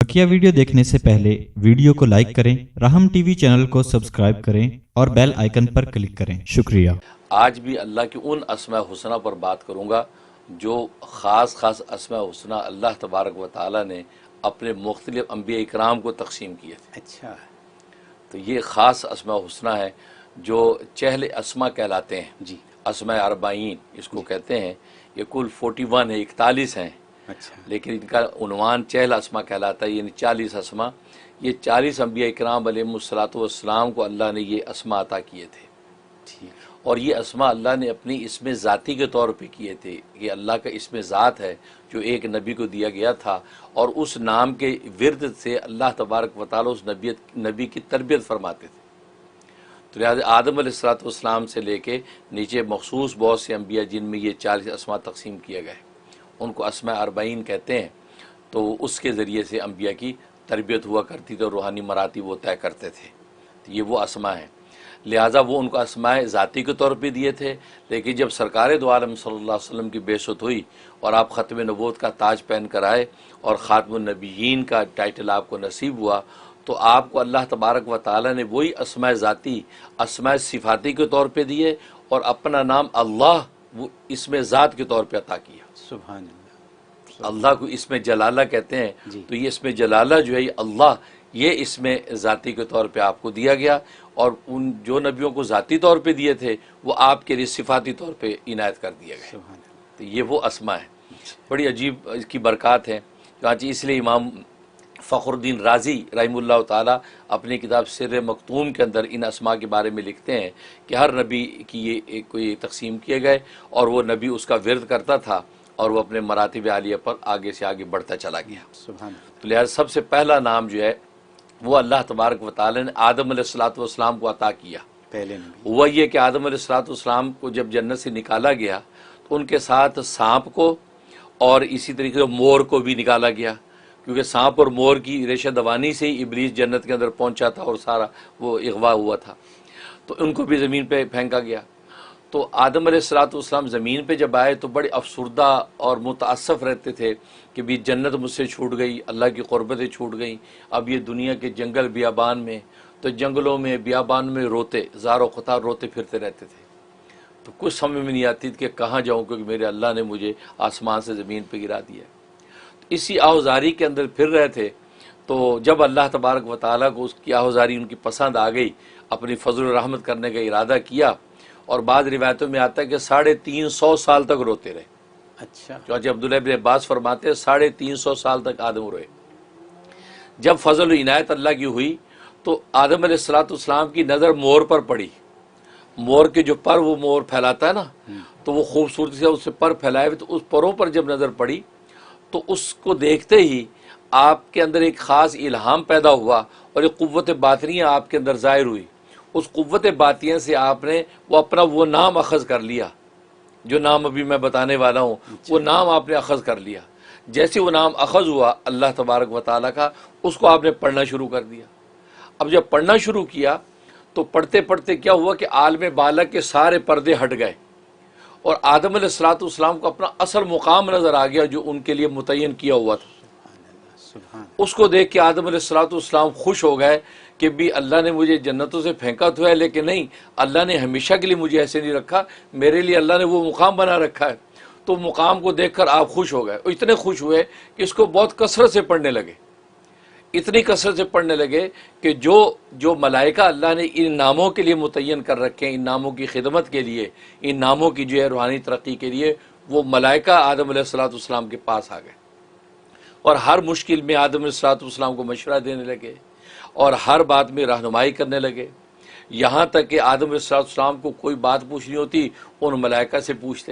बकिया video देखने से पहले वीडियो को लाइक करें, राहम टीवी चैनल को सब्सक्राइब करें और बेल आइकन पर क्लिक करें। शुक्रिया। आज भी अल्लाह की उन अस्मा हुस्ना पर बात करूँगा जो ख़ास अस्मा हुस्ना अल्लाह तबारक व ताला ने अपने मुख्तलिफ अम्बिया इकराम को तकसीम किए थे। अच्छा, तो ये ख़ास अस्मा हुस्ना है जो चहल अस्मा कहलाते हैं। जी, अस्मा अरबाइन इसको कहते हैं। ये कुल 41 है, 41 हैं, अच्छा, लेकिन इनका उन्वान चहल अस्मा कहलाता है, यानी 40 अस्मा। ये 40 अम्बिया इकराम अलैहिमुस्सलातु वस्सलाम को अल्लाह ने ये अस्मा अता किए थे। ठीक, और ये अस्मा अल्लाह ने अपनी इसमें ज़ाती के तौर पे किए थे। ये अल्लाह का इसमें ज़ात है जो एक नबी को दिया गया था, और उस नाम के विरद से अल्लाह तबारक व तआला उस नबी की तरबियत फरमाते थे। तो लिहाजा आदम अलैहिस्सलाम से लेके नीचे मखसूस बहुत से अम्बिया जिनमें ये 40 अस्मा तकसीम किए गए, उनको अस्मा अरबाइन कहते हैं। तो उसके ज़रिए से अम्बिया की तरबियत हुआ करती थी और रूहानी मराती वो तय करते थे। तो ये वो अस्मा हैं। लिहाजा वो उनको अस्माए ज़ाती के तौर पे दिए थे। लेकिन जब सरकार दो आलम सल्लल्लाहु अलैहि वसल्लम की बेशत हुई और आप ख़त्म नबूवत का ताज पहन कर आए और ख़ातमुन नबिय्यीन का टाइटल आपको नसीब हुआ, तो आपको अल्लाह तबारक व तआला ने वही अस्माए ज़ाती, अस्माए सिफ़ाती के तौर पे दिए और अपना नाम अल्लाह वो इसमें ज़ात के तौर पे अता किया। सुभान अल्लाह, अल्लाह को इसमें जलाला कहते हैं। जी। तो ये इसमें जलाला जो है अल्लाह, ये इसमें ज़ाती के तौर पे आपको दिया गया। और उन जो नबियों को ज़ाती तौर पे दिए थे वो आपके लिए सिफ़ाती तौर पे इनायत कर दिए गए। सुभान अल्लाह, तो ये वो अस्मा है। बड़ी अजीब इसकी बरक़ात है। चुनांचे इसलिए इमाम फ़खरुद्दीन राज़ी रहिमहुल्लाह ताला अपनी किताब सिर्र मकतूम के अंदर इन अस्मा के बारे में लिखते हैं कि हर नबी की ये कोई तकसीम किए गए और वो नबी उसका विरद करता था और वो अपने मरातिब आलिया पर आगे से आगे बढ़ता चला गया। सुभान अल्लाह, तो लिहाजा सबसे पहला नाम जो है वो अल्लाह तबारक व तआला ने आदम अलैहिस्सलातु वस्सलाम को अता किया। पहले नबी, हुआ ये कि आदम अलैहिस्सलातु वस्सलाम को जब जन्नत से निकाला गया तो उनके साथ सांप को और इसी तरीके से मोर को भी निकाला गया, क्योंकि सांप और मोर की रेशा दवानी से ही इब्लीस जन्नत के अंदर पहुंचा था और सारा वो इग़वा हुआ था। तो उनको भी ज़मीन पे फेंका गया। तो आदम अलैहिस्सलाम ज़मीन पे जब आए तो बड़े अफसुर्दा और मुतअस्सफ़ रहते थे कि भी जन्नत मुझसे छूट गई, अल्लाह की क़ुरबतें छूट गई, अब ये दुनिया के जंगल बियाबान में, तो जंगलों में बियाबान में रोते ज़ारो ख़ुतार रोते फिरते रहते थे। तो कुछ समझ में नहीं आती थी कि कहाँ जाऊँ, क्योंकि मेरे अल्लाह ने मुझे आसमान से ज़मीन पर गिरा दिया। तो इसी आहुजारी के अंदर फिर रहे थे। तो जब अल्लाह तबारक व तआला को उसकी आहुजारी उनकी पसंद आ गई, अपनी फजल रहमत करने का इरादा किया, और बाद रिवायतों में आता है कि 350 साल तक रोते रहे। अच्छा, क्योंकि अब्दुल्लाह इब्न अब्बास फरमाते हैं 350 साल तक आदम रोए। जब फजल इनायत अल्लाह की हुई तो आदम अलैहिस्सलाम की नज़र मोर पर पड़ी। मोर के जो पर वो मोर फैलाता है ना, तो वो खूबसूरती से उससे पर फैलाए हुए, तो उस परों पर जब नज़र पड़ी तो उसको देखते ही आपके अंदर एक ख़ास इल्हाम पैदा हुआ और एक क़ुव्वत बातिनिया आपके अंदर ज़ाहिर हुई। उस क़ुव्वत बातिनिया से आपने वो अपना वो नाम अख़ज़ कर लिया, जो नाम अभी मैं बताने वाला हूँ, वो नाम आपने अख़ज़ कर लिया। जैसे वो नाम अख़ज़ हुआ अल्लाह तबारक व तआला का, उसको आपने पढ़ना शुरू कर दिया। अब जब पढ़ना शुरू किया तो पढ़ते पढ़ते क्या हुआ कि आलम बालग के सारे पर्दे हट गए और आदम अलैहिस्सलाम को अपना असल मुकाम नज़र आ गया जो उनके लिए मुतय्यन किया हुआ था। सुभान अल्लाह, सुभान, उसको देख के आदम अलैहिस्सलाम खुश हो गए कि भी अल्लाह ने मुझे जन्नतों से फेंका तो है, लेकिन नहीं, अल्लाह ने हमेशा के लिए मुझे ऐसे नहीं रखा, मेरे लिए अल्लाह ने वो मुकाम बना रखा है। तो मुकाम को देखकर आप खुश हो गए, इतने खुश हुए कि इसको बहुत कसरत से पढ़ने लगे। इतनी कसरत से पढ़ने लगे कि जो मलाइका अल्लाह ने इन नामों के लिए मुतय्यन कर रखे हैं, इन नामों की खिदमत के लिए, इन नामों की जो है रूहानी तरक्की के लिए, वो मलाइका आदम अलैहिस्सलाम के पास आ गए और हर मुश्किल में आदम अलैहिस्सलाम को मशवरा देने लगे और हर बात में रहनुमाई करने लगे। यहाँ तक कि आदम अलैहिस्सलाम को कोई बात पूछनी होती उन मलाइका से पूछते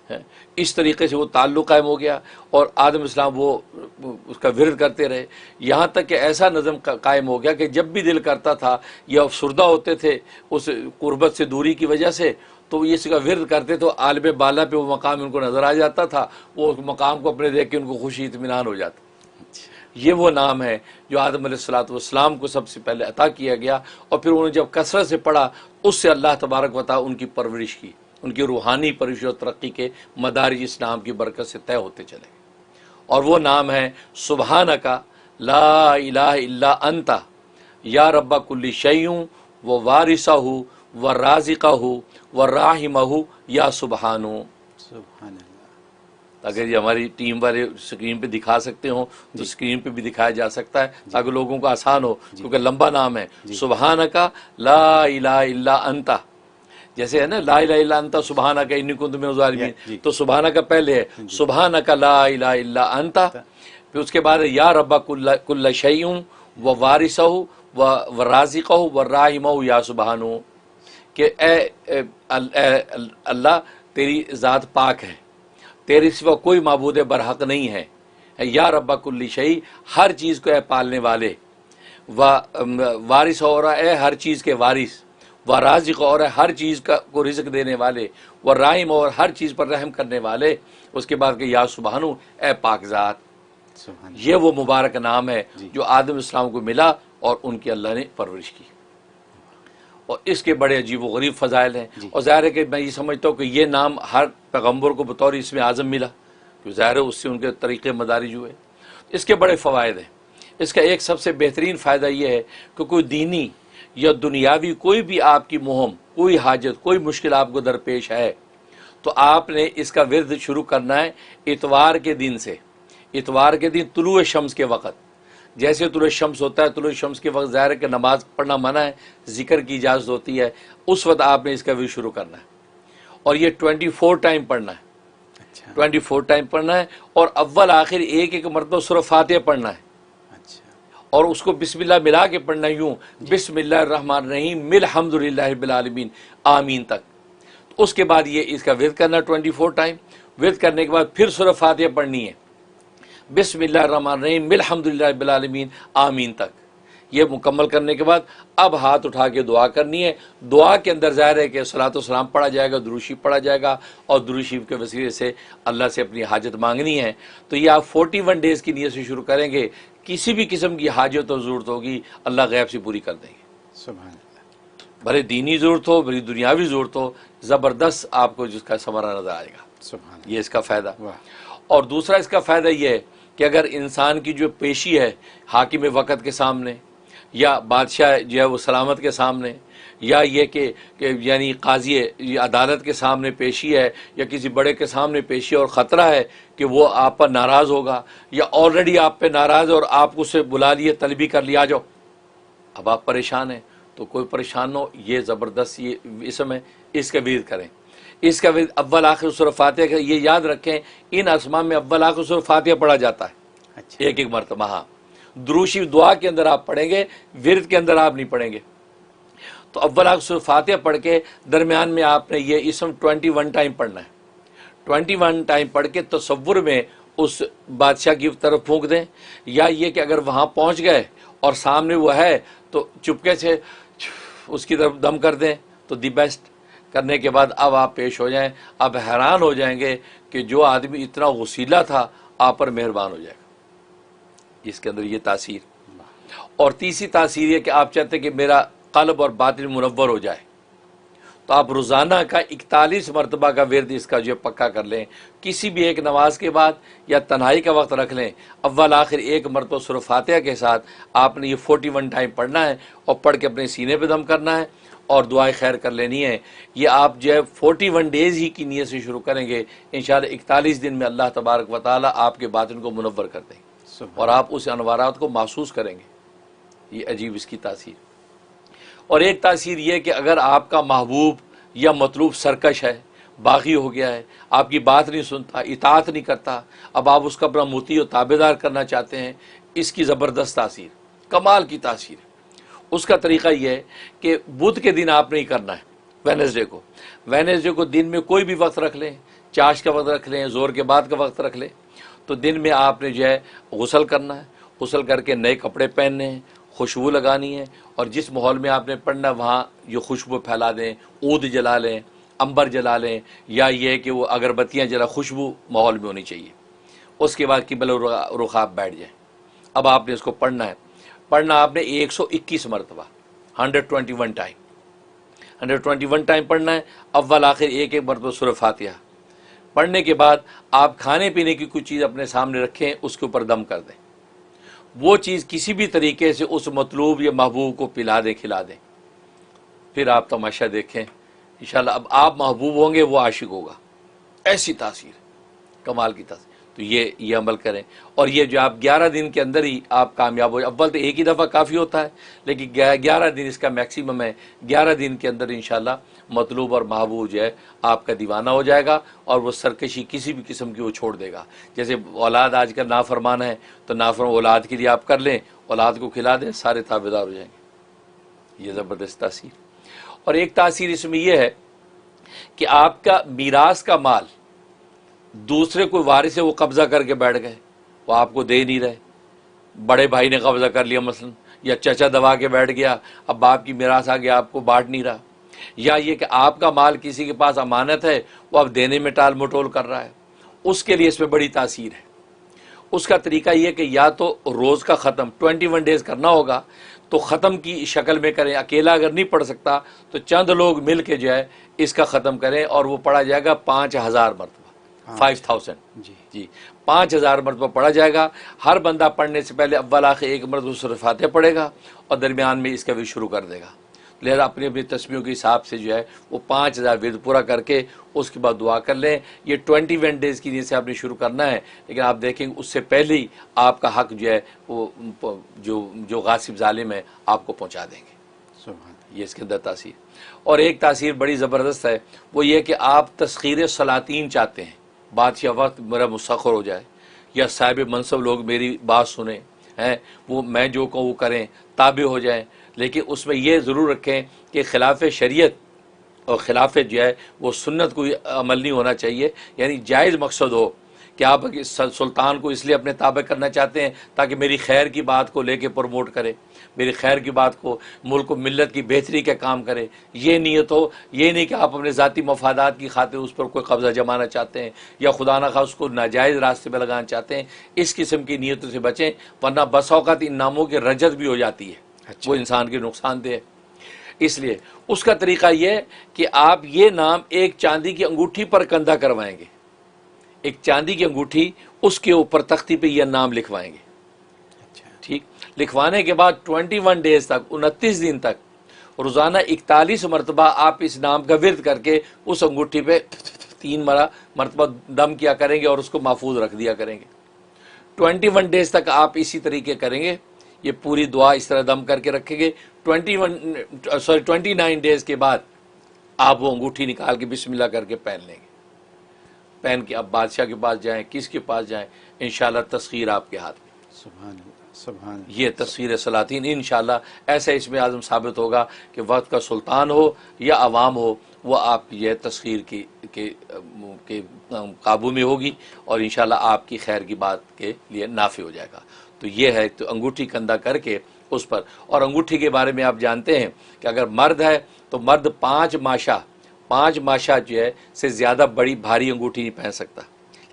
हैं। इस तरीके से वो ताल्लुक़ कायम हो गया और आदम इस्लाम वो उसका विरद करते रहे। यहाँ तक कि ऐसा नज़म कायम हो गया कि जब भी दिल करता था, ये अफसुर्दा होते थे उस कुर्बत से दूरी की वजह से, तो ये इसका विरद करते तो आलम बाला पे वो मकाम उनको नज़र आ जाता था, वो उस मकाम को अपने देख के उनको खुशी इत्मीनान हो जाता। ये वो नाम है जो आदम अलैहिस्सलाम को सबसे पहले अता किया गया और फिर उन्होंने जब कसरत से पढ़ा उससे अल्लाह तबारक व तआला उनकी परवरिश की, उनकी रूहानी परवरिश और तरक्की के मदारिज इस नाम की बरकत से तय होते चले। और वो नाम है सुबहानका ला इलाहा इल्ला अंता या रब्बा कुल्ली शैयूं व वारिसहु व राज़िक़हु व राहिमहु या सुबहानु। सुभान अल्लाह। अगर ये हमारी टीम वाले स्क्रीन पे दिखा सकते हो तो स्क्रीन पे भी दिखाया जा सकता है ताकि लोगों को आसान हो, क्योंकि लंबा नाम है। सुबहानका ला इलाहा इल्ला अंता, जैसे है ना ला इलाहा इल्ला अंता सुबहानका इन्नी कुन्तु मिनज़ ज़ालिमीन, तो सुबहानका पहले है, सुबहानका ला इलाहा इल्ला अंता, फिर उसके बाद या रब्बा कुल्ला शैउन व वारिसहु व राज़िक़हु व राहिमहु या सुबहानु, कि ए अल्लाह तेरी ज़ात पाक है, तेरे सिवा कोई माबूद बरहक नहीं है। या रब्बा कुल्ली शई, हर चीज़ को ए पालने वाले, व वारिस हो रहा है हर चीज़ के वारिस, व राज़िक़ और हर चीज़ का को रिज़्क़ देने वाले, व राहिम और हर चीज़ पर रहम करने वाले। उसके बाद के या सुबहानु, ए पाकज़ात। ये वो मुबारक नाम है जो आदम इस्लाम को मिला और उनकी अल्लाह ने परवरिश की, और इसके बड़े अजीब व गरीब फ़ज़ाइल हैं। और ज़ाहिर है कि मैं ये समझता हूँ कि ये नाम हर पैगम्बर को बतौर इसमें आज़म मिला, तो ज़ाहिर है उससे उनके तरीक़े मदारिज हुए। इसके बड़े फ़वाइद हैं। इसका एक सबसे बेहतरीन फ़ायदा ये है कि कोई दीनी या दुनियावी कोई भी आपकी मुहिम, कोई हाजत, कोई मुश्किल आपको दरपेश है, तो आपने इसका विर्द शुरू करना है इतवार के दिन से। इतवार के दिन तुलुए शम्स के वक़्त, जैसे तुलुए शम्स होता है, तुलुए शम्स के वक्त ज़ाहिर है कि नमाज़ पढ़ना मना है, ज़िक्र की इजाज़त होती है, उस वक्त आपने इसका विर्द शुरू करना है। और ये 24 टाइम पढ़ना है। अच्छा। 24 टाइम पढ़ना है, और अव्वल आखिर एक एक मरतबा सूरह फातिहा पढ़ना है। अच्छा। और उसको बिस्मिल्लाह मिला के पढ़ना है, यूँ बिस्मिल्लाहिर्रहमानिर्रहीम मिल्हम्दुलिल्लाहि रब्बिल आलमीन आमीन तक। तो उसके बाद ये इसका विर्द करना 24 टाइम। विर्द करने के बाद फिर सूरह फातिहा पढ़नी है, बिस्मिल्लाहिर्रहमानिर्रहीम मिल्हम्दुलिल्लाहि रब्बिल आलमीन आमीन तक। ये मुकम्मल करने के बाद अब हाथ उठा के दुआ करनी है। दुआ के अंदर ज़ाहिर है कि सलातो सलाम पढ़ा जाएगा, दुरूद शरीफ पढ़ा जाएगा, और दुरूद शरीफ के वसीले से अल्लाह से अपनी हाजत मांगनी है। तो ये आप 41 डेज़ की नीयत से शुरू करेंगे, किसी भी किस्म की हाजत और ज़रूरत होगी अल्लाह गैब से पूरी कर देंगे। सुभान अल्लाह। भले दीनी ज़रूरत हो, भले दुनियावी ज़रूरत हो, ज़बरदस्त आपको जिसका समरा नज़र आएगा। सुभान, ये इसका फ़ायदा। और दूसरा इसका फ़ायदा ये है कि अगर इंसान की जो पेशी है हाकिम वक़्त के सामने, या बादशाह जो है वो सलामत के सामने, या ये कि यानी काजी अदालत के सामने पेशी है, या किसी बड़े के सामने पेशी है, और ख़तरा है कि वो आप पर नाराज़ होगा, या ऑलरेडी आप पे नाराज़ है और आप उसे बुला लिए, तलबी कर लिया, आ जाओ, अब आप परेशान हैं, तो कोई परेशान हो, ये ज़बरदस्त ये इसम है, इसका विर्द करें। इसका विर्द अव्वल आखिर सूरह फातिहा का, ये याद रखें इन असमा में अव्वल आखिर सूरह फातिहा पढ़ा जाता है। अच्छा। एक एक मरतबा। हाँ, दुरूद शरीफ दुआ के अंदर आप पढ़ेंगे, विर्द के अंदर आप नहीं पढ़ेंगे। तो अव्वल आखिर सूरह फातिहा पढ़ के दरमियान में आपने ये इसम 21 टाइम पढ़ना है। 21 टाइम पढ़ के तसव्वुर में उस बादशाह की तरफ फूंक दें, या ये कि अगर वहाँ पहुँच गए और सामने वो है तो चुपके से उसकी तरफ दम कर दें, तो दी बेस्ट। करने के बाद अब आप पेश हो जाएं, अब हैरान हो जाएंगे कि जो आदमी इतना वसीला था आप पर मेहरबान हो जाएगा। इसके अंदर ये तासीर। और तीसरी तासीर है कि आप चाहते हैं कि मेरा क़ल्ब और बातिन मुनव्वर हो जाए, तो आप रोज़ाना का 41 मरतबा का विर्द इसका जो पक्का कर लें। किसी भी एक नमाज के बाद या तन्हाई का वक्त रख लें, अव्वल आखिर एक मरतबा सूरह फातिहा के साथ आपने ये 41 टाइम पढ़ना है, और पढ़ के अपने सीने पे दम करना है और दुआएं खैर कर लेनी है। ये आप जो है 41 डेज़ ही की नीयत से शुरू करेंगे, इंशाअल्लाह 41 दिन में अल्लाह तबारक व तआला आपके बातिन को मुनव्वर कर देंगे, और आप उस अनवारात को महसूस करेंगे। ये अजीब इसकी तासीर। और एक तासीर ये कि अगर आपका महबूब या मतलूब सरकश है, बागी हो गया है, आपकी बात नहीं सुनता, इताअत नहीं करता, अब आप उसका अपना मुती और ताबेदार करना चाहते हैं, इसकी ज़बरदस्त तासीर, कमाल की तासीर। उसका तरीक़ा ये है कि बुध के दिन आपने ही करना है, वेडनेसडे को दिन में कोई भी वक्त रख लें, चाश का वक्त रख लें, ज़ोर के बाद का वक्त रख लें, तो दिन में आपने जो है गुस्ल करना है। गुस्ल करके नए कपड़े पहनने हैं, खुशबू लगानी है, और जिस माहौल में आपने पढ़ना वहाँ जो खुशबू फैला दें, ऊद जला लें, अंबर जला लें, या ये कि वो अगरबत्तियाँ जला, खुशबू माहौल में होनी चाहिए। उसके बाद किबल रुख आप बैठ जाएँ। अब आपने इसको पढ़ना है। पढ़ना आपने 121 मरतबा, 121 टाइम, 121 टाइम पढ़ना है। अव्वल आखिर एक एक मरतबा सूरह फातिहा पढ़ने के बाद आप खाने पीने की कुछ चीज़ अपने सामने रखें, उसके ऊपर दम कर दें। वो चीज़ किसी भी तरीके से उस मतलूब या महबूब को पिला दें, खिला दें, फिर आप तमाशा देखें इंशाल्लाह। अब आप महबूब होंगे, वो आशिक होगा। ऐसी तासीर, कमाल की तासीर। तो ये अमल करें। और ये जो आप 11 दिन के अंदर ही आप कामयाब हो, अव्वल तो एक ही दफ़ा काफ़ी होता है, लेकिन 11 दिन इसका मैक्सिमम है। 11 दिन के अंदर इंशाल्लाह मतलूब और महबूब जो है आपका दीवाना हो जाएगा और वो सरकशी किसी भी किस्म की वो छोड़ देगा। जैसे औलाद आजकल नाफरमान है, तो नाफरमान औलाद के लिए आप कर लें, औलाद को खिला दें, सारे ताबेदार हो जाएंगे। ये ज़बरदस्त तासीर। और एक तासीर इसमें यह है कि आपका मीरास का माल दूसरे कोई वारिस है वो कब्जा करके बैठ गए, वो आपको दे नहीं रहे, बड़े भाई ने कब्जा कर लिया मसलन, या चचा दबा के बैठ गया, अब बाप की मीरास आ गया, आपको बांट नहीं रहा, या ये कि आपका माल किसी के पास अमानत है, वो अब देने में टाल मटोल कर रहा है, उसके लिए इसमें बड़ी तासीर है। उसका तरीका ये कि या तो रोज़ का ख़त्म 21 डेज़ करना होगा, तो ख़त्म की शक्ल में करें। अकेला अगर नहीं पढ़ सकता तो चंद लोग मिल के जो है इसका ख़त्म करें, और वो पढ़ा जाएगा 5000 मरतबा, 5000 जी 5000 मरतबा पढ़ा जाएगा। हर बंदा पढ़ने से पहले अव्वल आखिर एक मरतबा सूरह फातिहा पढ़ेगा और दरमियान में इसका भी शुरू कर देगा। लिहाजा अपनी अपनी तस्बीहों के हिसाब से जो है वो 5000 विर्द पूरा करके उसके बाद दुआ कर लें। ये 21 डेज़ की नीयत से आपने शुरू करना है, लेकिन आप देखेंगे उससे पहले ही आपका हक जो है वो जो गासिब जालिम है आपको पहुंचा देंगे। ये इसके अंदर तासीर। और एक तासीर बड़ी ज़बरदस्त है, वो ये कि आप तस्खीर सलातीन चाहते हैं, बादशाह वक्त मेरा मुस्तखर हो जाए, या साहिब मनसब लोग मेरी बात सुने हैं, वो मैं जो कहूँ वो करें, ताबे हो जाएं, लेकिन उसमें यह ज़रूर रखें कि खिलाफ शरीयत और खिलाफ जो है वो सुन्नत कोई अमल नहीं होना चाहिए। यानी जायज़ मकसद हो कि आप सुल्तान को इसलिए अपने ताबे करना चाहते हैं ताकि मेरी खैर की बात को लेके प्रमोट करे, मेरी खैर की बात को, मुल्क मिल्लत की बेहतरी का काम करे, ये नीयत हो। ये नहीं कि आप अपने ज़ाती मफादात की खातिर उस पर कोई कब्ज़ा जमाना चाहते हैं या खुदा न खा उसको नाजायज़ रास्ते पर लगाना चाहते हैं। इस किस्म की नीयतों से बचें, वरना बस औक़ात इन नामों की रजत भी हो जाती है। अच्छा। वो इंसान के नुकसानदेह है। इसलिए उसका तरीका यह कि आप ये नाम एक चांदी की अंगूठी पर कंधा करवाएंगे, एक चांदी की अंगूठी, उसके ऊपर तख्ती पे यह नाम लिखवाएंगे। अच्छा। ठीक, लिखवाने के बाद 21 डेज़ तक, 29 दिन तक रोज़ाना 41 मरतबा आप इस नाम का विर्द करके उस अंगूठी पे 3 मरतबा दम किया करेंगे और उसको महफूज रख दिया करेंगे। 21 डेज़ तक आप इसी तरीके करेंगे, ये पूरी दुआ इस तरह दम करके रखेंगे। 29 डेज़ के बाद आप वो अंगूठी निकाल के बिस्मिल्लाह करके पहन लेंगे। पहन के अब बादशाह के पास जाएं, किसके पास जाएं, इंशाल्लाह तस्खीर आपके हाथ में। सुभान सुभान। ये तस्खीर सलातीन इंशाल्लाह ऐसा इसमें आज़म साबित होगा कि वक्त का सुल्तान हो या अवाम हो, वो आप यह तस्खीर के काबू में होगी और इंशाल्लाह आपकी खैर की बात के लिए नाफे हो जाएगा। तो ये है, तो अंगूठी कंधा करके उस पर। और अंगूठी के बारे में आप जानते हैं कि अगर मर्द है तो मर्द 5 माशा जो है से ज़्यादा बड़ी भारी अंगूठी नहीं पहन सकता।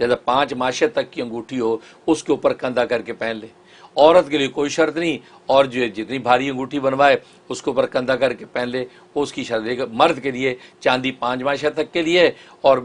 लिहाजा 5 माशे तक की अंगूठी हो उसके ऊपर कंधा करके पहन ले। औरत के लिए कोई शर्त नहीं, और जो है जितनी भारी अंगूठी बनवाए उसके ऊपर कंधा करके पहन ले, उसकी शर्त है। मर्द के लिए चांदी 5 माशा तक के लिए, और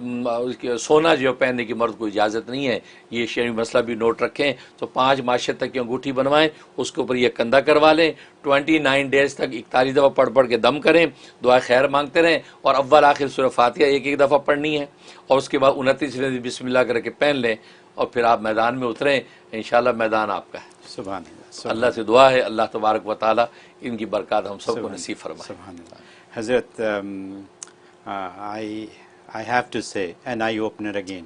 सोना जो पहनने की मर्द को इजाज़त नहीं है। ये शरई मसला भी नोट रखें। तो 5 माशे तक की अंगूठी बनवाएं, उसके ऊपर यह कंधा करवा लें। 29 डेज़ तक 41 दफ़ा पढ़ के दम करें, दुआ खैर मांगते रहें, और अव्वल आखिर सूरह फातिहा एक दफ़ा पढ़नी है, और उसके बाद 29 दिन बिस्मिल्लाह करके पहन लें, और फिर आप मैदान में उतरें। इंशाल्लाह मैदान आपका है। सुभान अल्लाह से दुआ है अल्लाह तबारक व तआला इनकी बरकत हम सबको नसीब फरमाए। हज़रत आई हैव टू से एन आई ओपनर अगेन,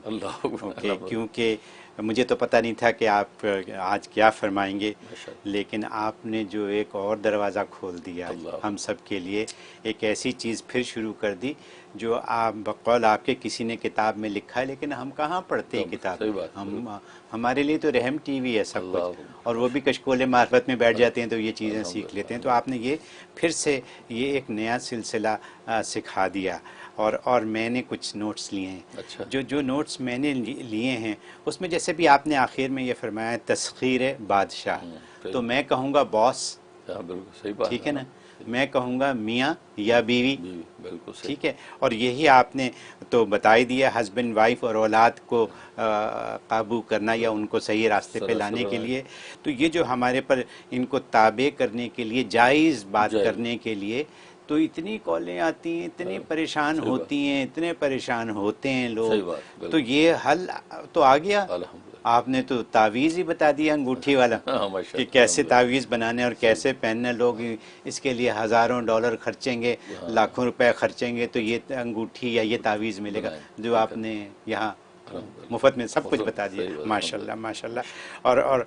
क्योंकि मुझे तो पता नहीं था कि आप आज क्या फरमाएंगे, लेकिन आपने जो एक और दरवाज़ा खोल दिया हम सब के लिए, एक ऐसी चीज़ फिर शुरू कर दी जो आप बकौल आपके किसी ने किताब में लिखा है, लेकिन हम कहाँ पढ़ते हैं किताब। हम हमारे लिए तो रहम टीवी है सब कुछ, और वो भी कशकोले मार्फत में बैठ जाते हैं तो ये चीज़ें सीख लेते हैं। तो आपने ये फिर से ये एक नया सिलसिला सिखा दिया, और मैंने कुछ नोट्स लिए हैं। अच्छा। जो नोट्स मैंने लिए हैं उसमें जैसे भी आपने आखिर में ये फरमाया तस्खीर बादशाह, तो मैं कहूँगा बॉस। बिल्कुल सही बात, ठीक है ना। मैं कहूँगा मियाँ या बीवी, बिल्कुल सही। ठीक है। और यही आपने तो बता ही दिया, हस्बैंड वाइफ और औलाद को काबू करना या उनको सही रास्ते पे लाने के लिए। तो ये जो हमारे पर इनको ताबे करने के लिए, जायज़ बात करने के लिए, तो इतनी कॉलें आती हैं, इतनी परेशान होती हैं, इतने परेशान होते हैं लोग। तो ये हल तो आ गया, आपने तो तावीज़ ही बता दिया अंगूठी वाला कि कैसे तावीज़ बनाने और कैसे पहनने। लोग इसके लिए हज़ारों डॉलर खर्चेंगे, लाखों रुपए खर्चेंगे, तो ये अंगूठी या ये तावीज़ मिलेगा जो आपने यहाँ मुफ्त में सब कुछ बता दिया। माशाल्लाह माशाल्लाह। और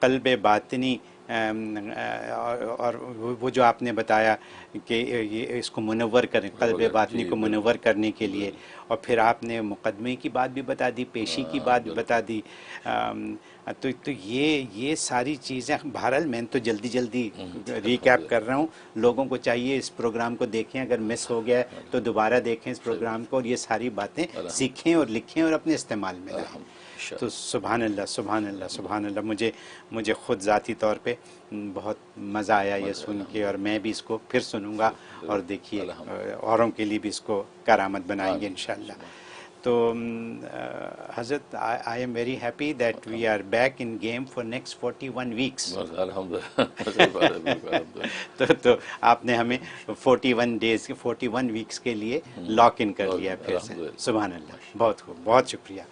क़ल्ब बातिनी और वो जो आपने बताया कि ये इसको मुनव्वर करें, क़ल्ब बातिनी को मुनव्वर करने के लिए, और फिर आपने मुक़दमे की बात भी बता दी, पेशी की बात भी बता दी। तो ये सारी चीज़ें, बहरहाल मैं तो जल्दी रिकैप कर रहा हूँ। लोगों को चाहिए इस प्रोग्राम को देखें, अगर मिस हो गया तो दोबारा देखें इस प्रोग्राम को, और ये सारी बातें सीखें और लिखें और अपने इस्तेमाल में लाएं। तो सुभान अल्लाह सुभान अल्लाह सुभान अल्लाह। मुझे ख़ुद ज़ाती तौर पे बहुत मज़ा आया ये सुन के, और मैं भी इसको फिर सुनूंगा, और देखिए औरों के लिए भी इसको करामत बनाएंगे इंशाअल्लाह। तो हज़रत, I am very happy that we are back in game for next 41 weeks. तो आपने हमें 41 डेज़, 41 वीक्स के लिए लॉक इन कर लिया फिर से। सुभान अल्लाह, बहुत खूब, बहुत शुक्रिया।